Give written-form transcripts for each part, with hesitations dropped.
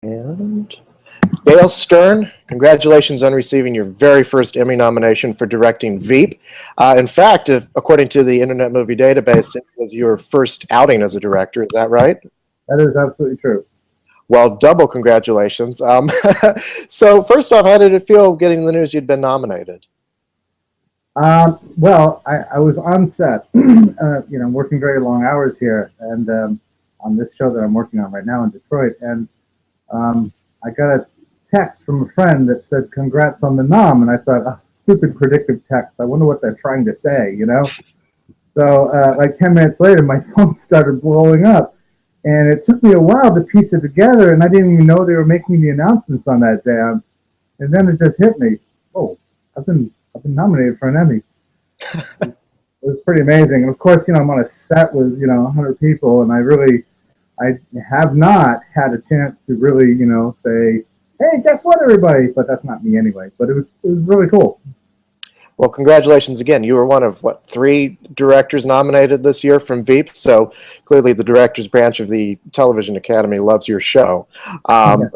And Dale Stern, congratulations on receiving your very first Emmy nomination for directing Veep. In fact, according to the Internet Movie Database, it was your first outing as a director. Is that right? That is absolutely true. Well, double congratulations. So first off, how did it feel getting the news you'd been nominated? I was on set, working very long hours here, and on this show that I'm working on right now in Detroit, and I got a text from a friend that said, "Congrats on the nom," and I thought, oh, stupid predictive text. I wonder what they're trying to say, you know? So, like 10 minutes later, my phone started blowing up, and it took me a while to piece it together, and I didn't even know they were making the announcements on that day. And then it just hit me. Oh, I've been nominated for an Emmy. It was pretty amazing. And of course, I'm on a set with 100 people, and I have not had a chance to really say, hey, guess what, everybody? But that's not me anyway. But it was really cool. Well, congratulations again. You were one of, what, three directors nominated this year from Veep, so clearly the directors branch of the Television Academy loves your show. Um,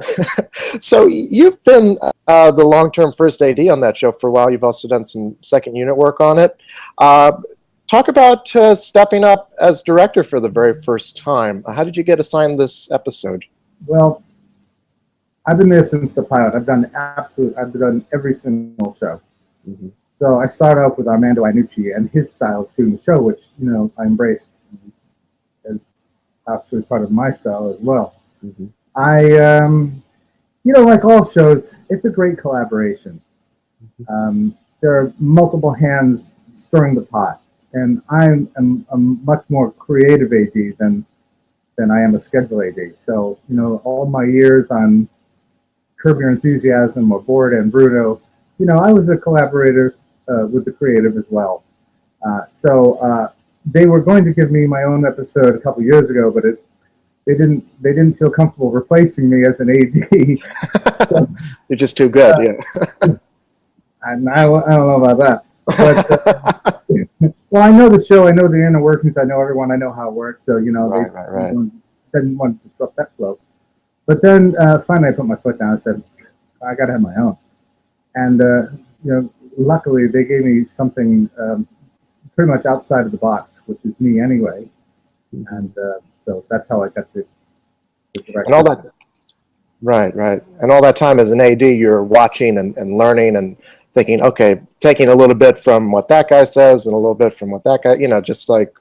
so you've been the long-term first AD on that show for a while. You've also done some second unit work on it. Uh, Talk about stepping up as director for the very first time. How did you get assigned this episode? Well, I've been there since the pilot. I've done every single show. Mm-hmm. So I started off with Armando Iannucci and his style of shooting the show, which I embraced as actually part of my style as well. Mm-hmm. Like all shows, it's a great collaboration. There are multiple hands stirring the pot, and I'm a much more creative AD than I am a schedule AD. So all my years on Curb Your Enthusiasm or Bored and Bruto, I was a collaborator with the creative as well. So they were going to give me my own episode a couple years ago, but they didn't feel comfortable replacing me as an AD. So, You're just too good, yeah. and I don't know about that. But well, I know the show, I know the inner workings, I know everyone, I know how it works. So Right. they didn't want to disrupt that flow. But then finally, I put my foot down and said, I got to have my own. And luckily, they gave me something pretty much outside of the box, which is me anyway. And so that's how I got the direct. And all that, right. And all that time as an AD, you're watching and learning and thinking, okay, taking a little bit from what that guy says and a little bit from what that guy, just like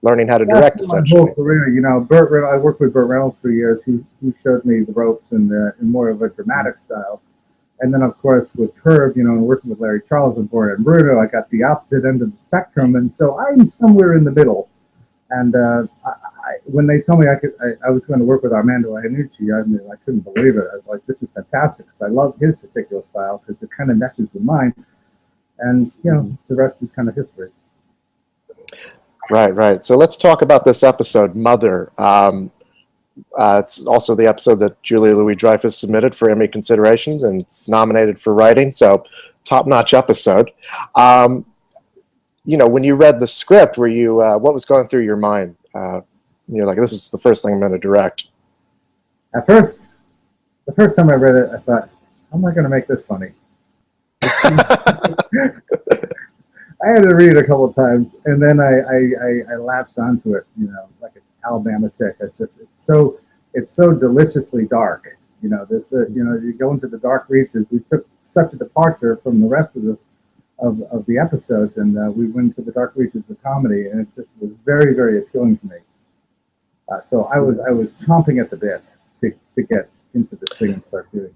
learning how to direct, essentially. My whole career, I worked with Burt Reynolds for years. He showed me the ropes in more of a dramatic style. And then, of course, with Curb, working with Larry Charles and Bored and Bruto, I got the opposite end of the spectrum. And so I'm somewhere in the middle. And when they told me I was going to work with Armando Iannucci, I couldn't believe it. I was like, this is fantastic. I love his particular style because it kind of meshes with mine. And, the rest is kind of history. Right. So let's talk about this episode, Mother. It's also the episode that Julia Louis-Dreyfus submitted for Emmy considerations, and it's nominated for writing, so top-notch episode. When you read the script, what was going through your mind? You're like, this is the first thing I'm going to direct. At first, the first time I read it, I thought, how am I going to make this funny? I had to read it a couple of times, and then I latched onto it, like an Alabama tick. It's so deliciously dark. You go into the dark reaches. We took such a departure from the rest of the episodes, and we went to the dark reaches of comedy, and it just was very, very appealing to me. So I was chomping at the bit to get into this thing and start doing.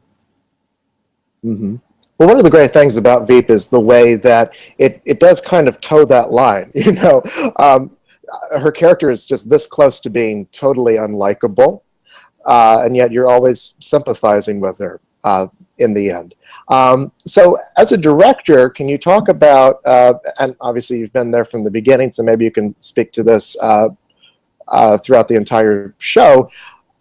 Mm-hmm. Well, one of the great things about Veep is the way that it does kind of toe that line. Her character is just this close to being totally unlikable, and yet you're always sympathizing with her in the end. So as a director, can you talk about, and obviously you've been there from the beginning, so maybe you can speak to this throughout the entire show,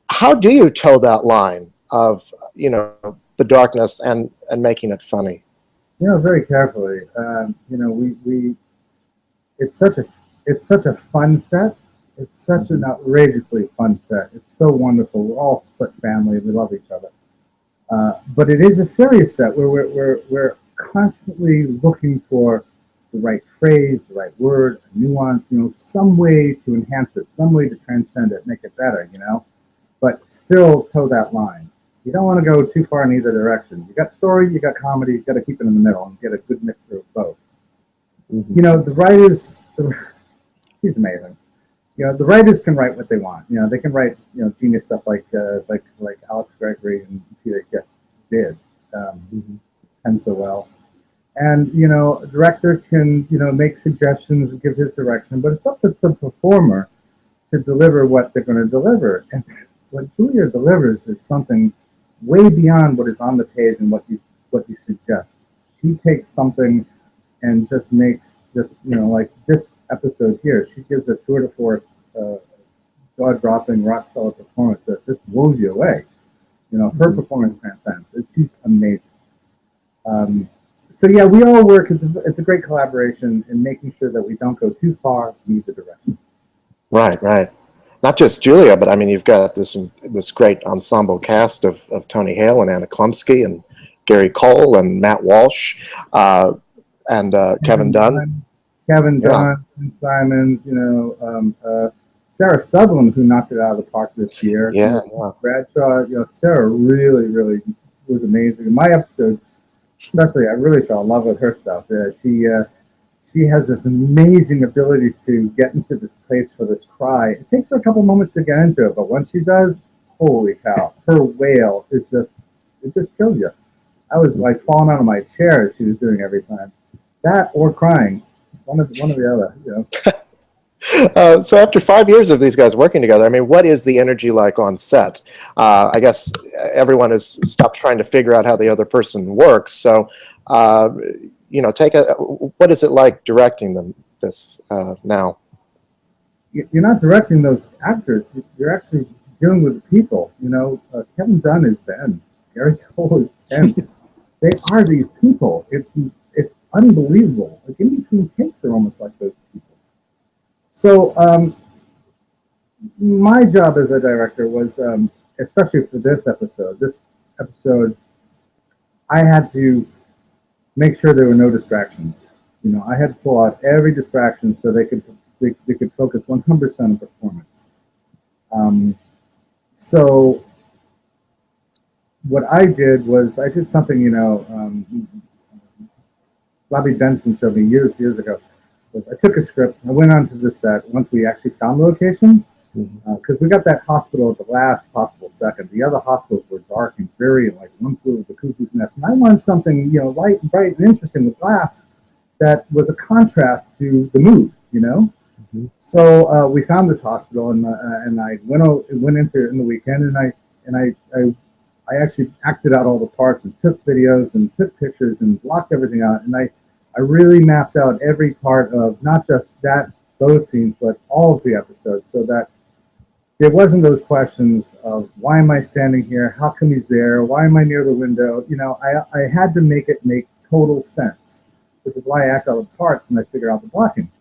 how do you toe that line of, the darkness and making it funny? Very carefully. We it's such a fun set. It's such an outrageously fun set. It's so wonderful. We're all such family. We love each other. But it is a serious set where we're constantly looking for the right phrase, the right word, a nuance, some way to enhance it, some way to transcend it, make it better, but still toe that line. You don't want to go too far in either direction. You got story, you got comedy, you got to keep it in the middle and get a good mixture of both. Mm-hmm. The writers, he's amazing. The writers can write what they want. They can write genius stuff like Alex Gregory and Peter Gift did, Mm-hmm. and so well. And a director can make suggestions and give his direction, but it's up to the performer to deliver what they're going to deliver. And what Julia delivers is something way beyond what is on the page and what you suggest. She takes something and just makes this, like this episode here. She gives a tour de force, jaw-dropping, rock-solid performance that just blows you away. Her performance transcends. She's amazing. So yeah, we all work. It's a great collaboration in making sure that we don't go too far in either direction. Right, right. Not just Julia, but I mean, you've got this great ensemble cast of Tony Hale and Anna Klumsky and Gary Cole and Matt Walsh, and Kevin Dunn. Kevin Yeah, Dunn, Simons, Sarah Sutherland, who knocked it out of the park this year. yeah, yeah. Bradshaw, Sarah really, really was amazing. In my episode, especially, I really fell in love with her stuff. She has this amazing ability to get into this place for this cry. It takes her a couple moments to get into it, but once she does, holy cow, her wail is it just kills you. I was like falling out of my chair as she was doing every time. That or crying, one of the other. So after 5 years of these guys working together, I mean, what is the energy like on set? I guess everyone has stopped trying to figure out how the other person works. So, what is it like directing this now? You're not directing those actors. You're actually dealing with the people. Kevin Dunn is Ben. Gary Cole is Ken. They are these people. It's unbelievable. Like in between takes, they're almost like those people. So my job as a director was, especially for this episode, I had to make sure there were no distractions. I had to pull out every distraction so they could focus 100% on performance. So what I did was I did something, Bobby Benson showed me years ago. I took a script, I went onto the set once we actually found the location, because we got that hospital at the last possible second. The other hospitals were dark and dreary, and like one flew of the cuckoo's nest. And I wanted something, light and bright and interesting with glass that was a contrast to the mood, Mm-hmm. So we found this hospital, and I went into it in the weekend, and I actually acted out all the parts and took videos and took pictures and blocked everything out, and I really mapped out every part of not just those scenes, but all of the episodes, so that there wasn't those questions of why am I standing here, how come he's there, why am I near the window. I had to make it make total sense, which is why I act out the parts and I figure out the blocking.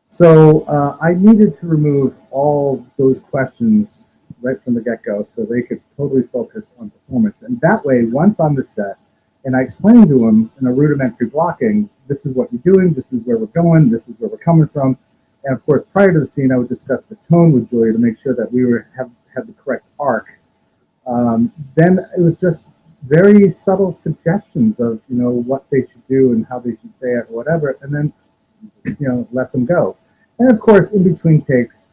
So I needed to remove all those questions right from the get-go so they could totally focus on performance. And that way, once on the set, and I explained to them in a rudimentary blocking, this is what you're doing, this is where we're going, this is where we're coming from. And of course, prior to the scene, I would discuss the tone with Julia to make sure that we had the correct arc. Then it was just very subtle suggestions of what they should do and how they should say it or whatever, and then let them go. And of course, in between takes,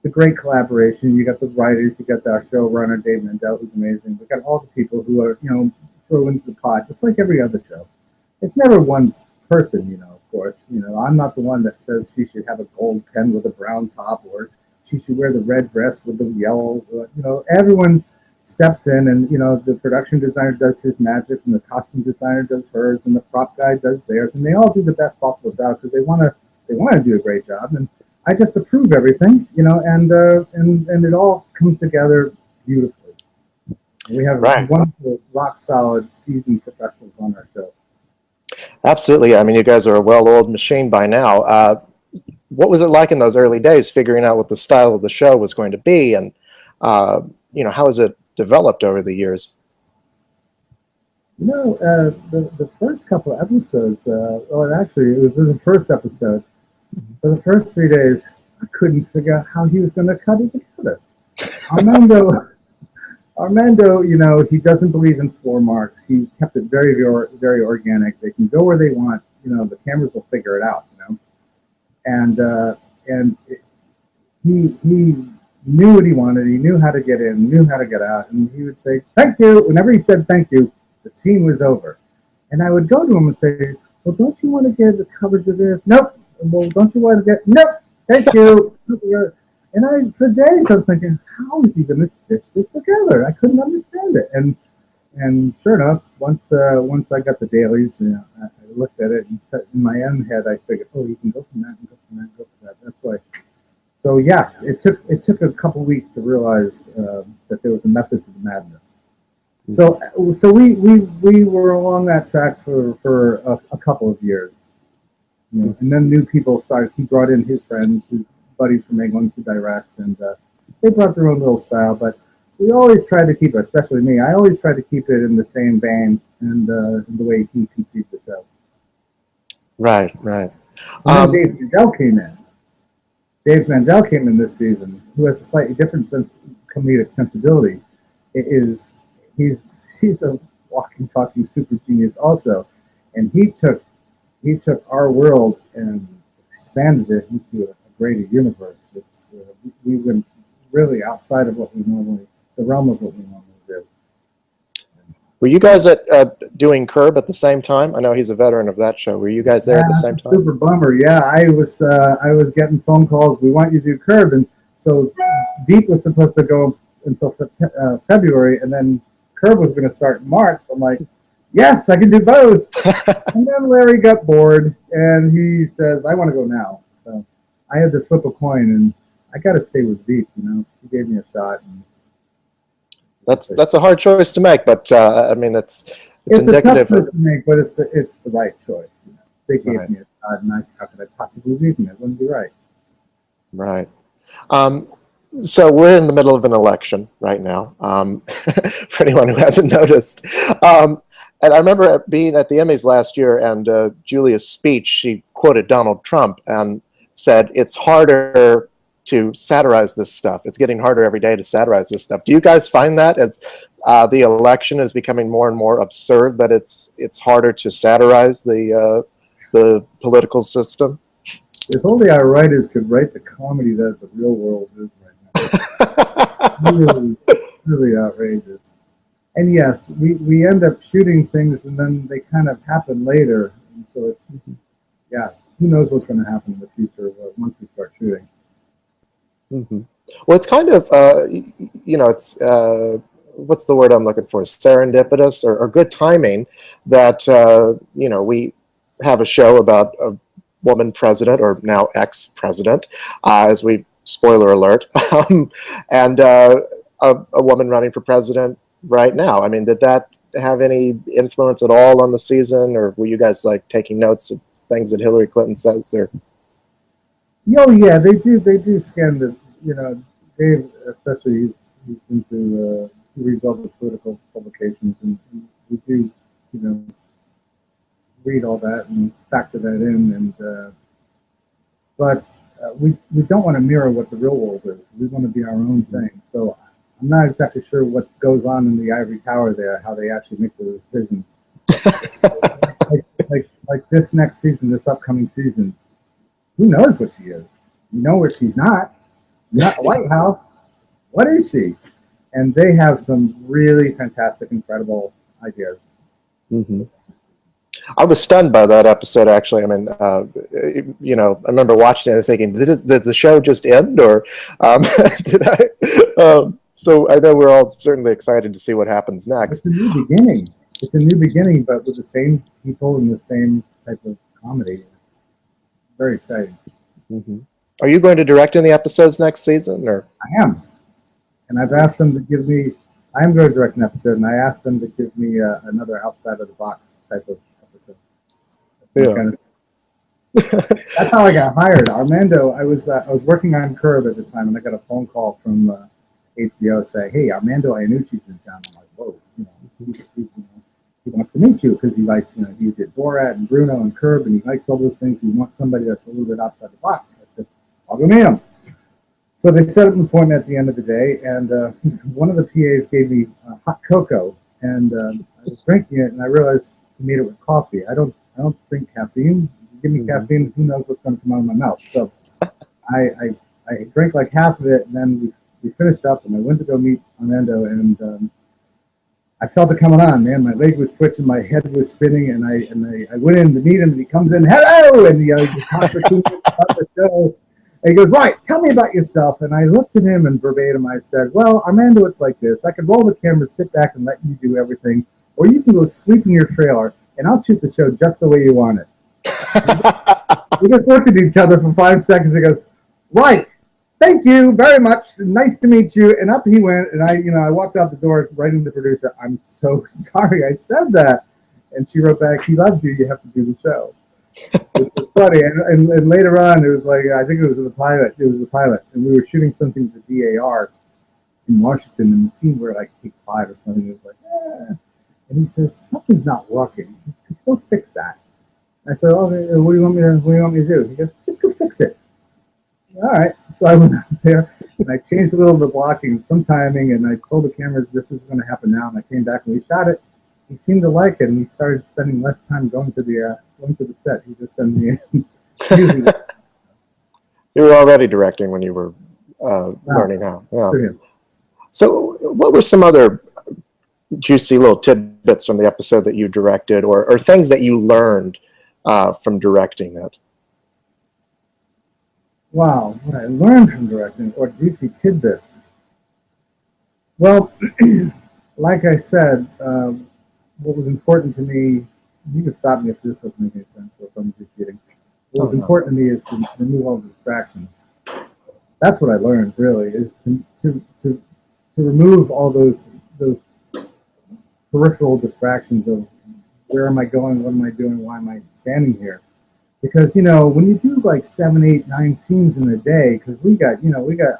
the great collaboration. You got the writers, you got our showrunner Dave Mandel, who's amazing. We got all the people who are throw into the pot, just like every other show. It's never one person, of course. I'm not the one that says she should have a gold pen with a brown top, or she should wear the red dress with the yellow. Everyone steps in, and the production designer does his magic, and the costume designer does hers, and the prop guy does theirs, and they all do the best possible job because they want to do a great job. And I just approve everything, and it all comes together beautifully. We have Right. wonderful, rock solid, seasoned professionals on our show. Absolutely. I mean, you guys are a well-oiled machine by now. what was it like in those early days, figuring out what the style of the show was going to be, and how has it developed over the years? The first couple of episodes, well, actually, it was in the first episode. For the first 3 days, I couldn't figure out how he was going to cut it together. Armando, Armando, he doesn't believe in floor marks. He kept it very, very, very organic. They can go where they want. The cameras will figure it out. And he knew what he wanted. He knew how to get in, knew how to get out, and he would say thank you. Whenever he said thank you, the scene was over. And I would go to him and say, well, don't you want to get the coverage of this? Nope. Well, don't you want to get? Nope. Thank you. And for days, I was thinking, how is he going to stitch this together? I couldn't understand it. And sure enough, once I got the dailies, I looked at it, and in my own head, I figured, oh, you can go from that and go from that and go from that. That's why. So yes, it took a couple weeks to realize that there was a method to the madness. So we were along that track for a couple of years, and then new people started. He brought in his friends, his buddies from England to direct, and they brought their own little style. But we always tried to keep it, especially me. I always tried to keep it in the same vein and in the way he conceived the show. Right, right. And then Dave Mandel came in. Dave Mandel came in this season, who has a slightly different comedic sensibility. He's a walking, talking super genius also, and he took our world and expanded it into a greater universe. We went really outside of the realm of what we normally do. Were you guys doing Curb at the same time? I know he's a veteran of that show. Were you guys there at the same time? Super bummer. Yeah, I was getting phone calls. We want you to do Curb, and so Veep was supposed to go until February, and then Curb was going to start in March. So I'm like, yes, I can do both. And then Larry got bored, and he says, I want to go now. So I had to flip a coin, and I got to stay with Veep. He gave me a shot. And that's a hard choice to make, but I mean, it's indicative. A tough choice to make, but it's the right choice. They gave me a shot, and how could I possibly leave them? It wouldn't be right. Right. So we're in the middle of an election right now, for anyone who hasn't noticed. And I remember being at the Emmys last year, and Julia's speech, she quoted Donald Trump and said, it's harder to satirize this stuff. It's getting harder every day to satirize this stuff. Do you guys find that as the election is becoming more and more absurd, that it's harder to satirize the political system? If only our writers could write the comedy that the real world is right now. Really, really outrageous. And yes, we end up shooting things, and then they kind of happen later. And so it's, who knows what's going to happen in the future once we start shooting. Mm-hmm. Well, it's kind of, it's, what's the word I'm looking for? Serendipitous or good timing that, we have a show about a woman president, or now ex-president, as we, spoiler alert, and a woman running for president right now. I mean, did that have any influence at all on the season, or were you guys like taking notes of things that Hillary Clinton says? Or oh yeah, they do scan the, Dave especially, he's into he reads all the political publications, and we do read all that and factor that in, and but we don't want to mirror what the real world is. We want to be our own thing. So I'm not exactly sure what goes on in the ivory tower there, how they actually make the decisions. like this next season, this upcoming season, who knows what she is? You know what she's not. Not White House. What is she? And they have some really fantastic, incredible ideas. Mm-hmm. I was stunned by that episode, actually. I mean, I remember watching it and thinking, did the show just end, or did I? So I know we're all certainly excited to see what happens next. It's a new beginning. It's a new beginning, but with the same people and the same type of comedy. It's very exciting. Mm-hmm. Are you going to direct any episodes next season, or? I am, and I've asked them to give me. I am going to direct an episode, and I asked them to give me another outside of the box type of episode. Yeah. That's how I got hired. Armando, I was working on Curb at the time, and I got a phone call from HBO saying, "Hey, Armando Iannucci's in town." I'm like, "Whoa, he wants to meet you because he likes, he did Borat and Bruno and Curb, and he likes all those things. He wants somebody that's a little bit outside the box." I said, "I'll go meet him." So they set up an appointment at the end of the day, and one of the PAs gave me hot cocoa, and I was drinking it, and I realized he made it with coffee. I don't drink caffeine. Give me caffeine, who knows what's going to come out of my mouth. So I drank like half of it, and then we finished up, and I went to go meet Armando, and I felt it coming on, man. My leg was twitching, my head was spinning, and I went in to meet him, and he comes in, hello, and he talks for 2 minutes about the show. And he goes, right, tell me about yourself. And I looked at him and verbatim I said, well, Armando, it's like this. I could roll the camera, sit back, and let you do everything, or you can go sleep in your trailer, and I'll shoot the show just the way you want it. We just looked at each other for 5 seconds. He goes, right. Thank you very much. Nice to meet you. And up he went. And I walked out the door writing to the producer, I'm so sorry I said that. And she wrote back, he loves you. You have to do the show. It was funny. And later on, it was like, I think it was the pilot. It was the pilot. And we were shooting something at the DAR in Washington. And the scene where like take 5 or something, it was like, eh. And he says, something's not working. Go fix that. I said, "Oh, what do you want me to do?" He goes, "Just go fix it." All right. So I went out there and I changed a little of the blocking, some timing, and I told the cameras, "This is going to happen now." And I came back and we shot it. He seemed to like it, and he started spending less time going to the set. He just sent me in. You were already directing when you were Wow. learning how. Yeah. Yeah. So, what were some other juicy little tidbits from the episode that you directed, or things that you learned from directing it? Wow, what I learned from directing, or juicy tidbits. Well, like I said, what was important to me, you can stop me if this doesn't make any sense, or if I'm just kidding. What was important to me is to remove all the distractions. That's what I learned, really, is to remove all those peripheral distractions of where am I going, what am I doing, why am I standing here? Because when you do like 7, 8, 9 scenes in a day, because we got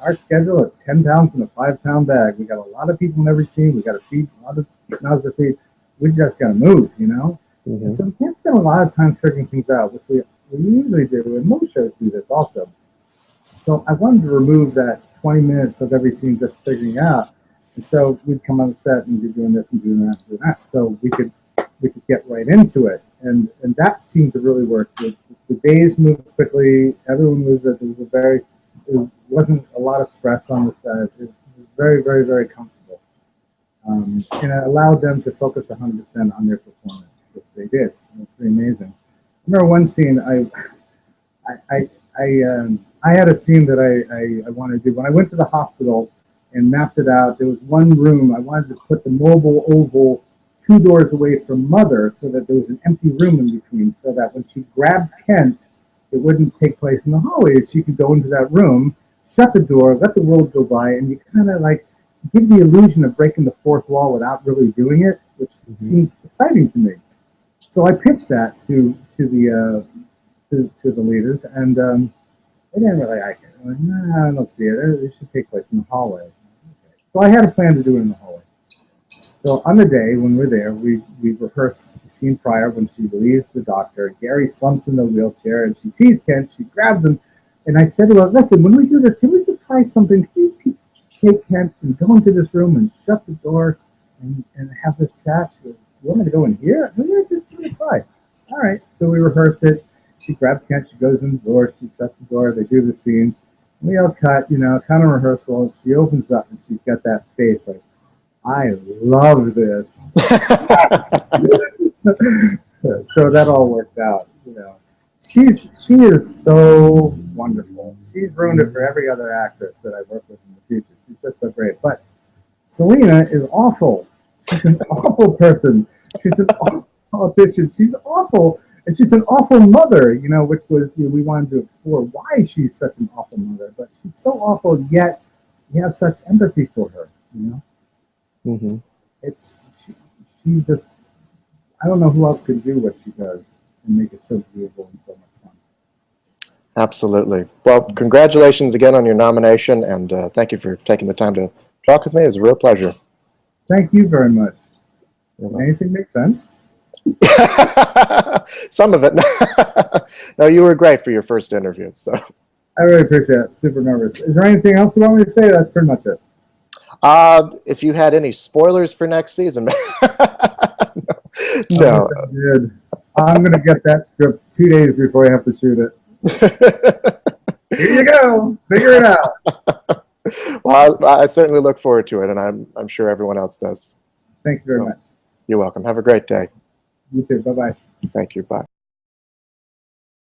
our schedule. It's 10 pounds in a 5-pound bag. We got a lot of people in every scene. We got to feed a lot of mouths to feed. We just got to move, Mm-hmm. And so we can't spend a lot of time figuring things out, which we usually do, and most shows do this also. So I wanted to remove that 20 minutes of every scene just figuring out. And so we'd come on the set and be doing this and doing that and doing that. So we could get right into it. And that seemed to really work. The days moved quickly. Everyone was it wasn't a lot of stress on the set. It was very, very, very comfortable. And it allowed them to focus 100% on their performance, which they did. It was pretty amazing. I remember one scene I had a scene that I wanted to do. When I went to the hospital and mapped it out, there was one room I wanted to put the mobile oval 2 doors away from Mother so that there was an empty room in between, so that when she grabbed Kent, it wouldn't take place in the hallway. She could go into that room, shut the door, let the world go by, and you kind of like give the illusion of breaking the fourth wall without really doing it, which seemed exciting to me. So I pitched that to the leaders, and they didn't really like it. I'm like, nah, I don't see it. It should take place in the hallway. Okay. So I had a plan to do it in the hallway. So on the day when we're there, we rehearse the scene prior when she leaves the doctor. Gary slumps in the wheelchair and she sees Kent. She grabs him. And I said to her, listen, when we do this, can we just try something? Can you take Kent and go into this room and shut the door and have this chat? She goes, you want me to go in here? No, yeah, just give it a try. All right. So we rehearse it. She grabs Kent. She goes in the door. She shuts the door. They do the scene. We all cut, kind of rehearsal. She opens up and she's got that face like, I love this. So that all worked out. She is so wonderful. She's ruined it for every other actress that I work with in the future. She's just so great. But Selena is awful. She's an awful person. She's an awful politician. She's awful. And she's an awful mother, which was, we wanted to explore why she's such an awful mother. But she's so awful, yet you have such empathy for her. Mm-hmm. It's she just, I don't know who else could do what she does and make it so beautiful and so much fun. Absolutely. Well, congratulations again on your nomination, and thank you for taking the time to talk with me. It was a real pleasure. Thank you very much. You're Did welcome. anything make sense? Some of it. No, you were great for your first interview. So, I really appreciate it. Super nervous. Is there anything else you want me to say? That's pretty much it. if you had any spoilers for next season, I no. wish I did. I'm gonna get that script 2 days before I have to shoot it. Here you go. Figure it out. Well, I certainly look forward to it, and I'm sure everyone else does. Thank you very So, much. you're welcome. Have a great day. You too. Bye bye. Thank you. Bye.